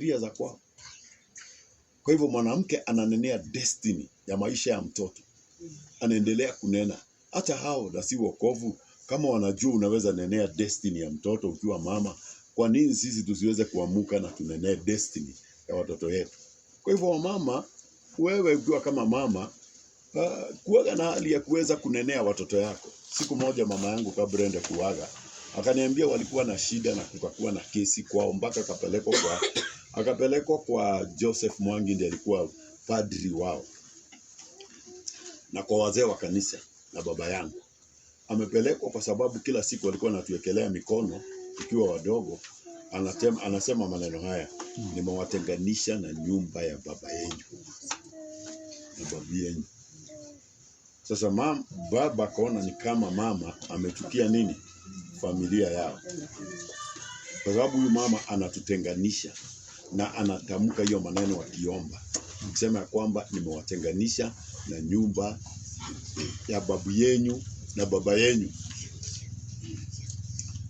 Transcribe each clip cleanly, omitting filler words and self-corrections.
sheria za kwao. Kwa hivyo mwanamke ananenea destiny ya maisha ya mtoto. Anaendelea kunena. Hata hao na si wokovu, kama wanajua unaweza nenea destiny ya mtoto ukiwa mama, kwa nini sisi tusiweze kuamuka na tunenee destiny ya watoto yetu? Kwa hivyo wamama, wewe ukiwa kama mama, kuwaga na hali ya kuweza kunenea watoto yako. Siku moja mama yangu kabla ende kuaga, akaniambia walikuwa na shida na kukakuwa na kesi kwao, mpaka akapelekwa kwa Joseph Mwangi, ndiye alikuwa padri wao, na kwa wazee wa kanisa na baba yangu. Amepelekwa kwa sababu kila siku walikuwa natuwekelea mikono tukiwa wadogo. Anasema maneno haya, nimewatenganisha na nyumba ya baba yenu na babu yenu. Sasa baba kaona ni kama mama amechukia nini? Familia yao. Kwa sababu huyu mama anatutenganisha na anatamka hiyo maneno akiomba. Akisema ya kwamba nimewatenganisha na nyumba ya babu yenu na baba yenu.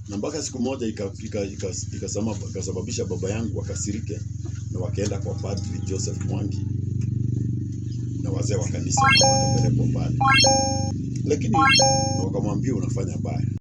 Na mpaka siku moja ikasababisha baba yangu wakasirike na wakaenda kwa Padri Joseph Mwangi na wazee wa kanisa wakapelekwa pale. Lakini wakamwambia unafanya baya.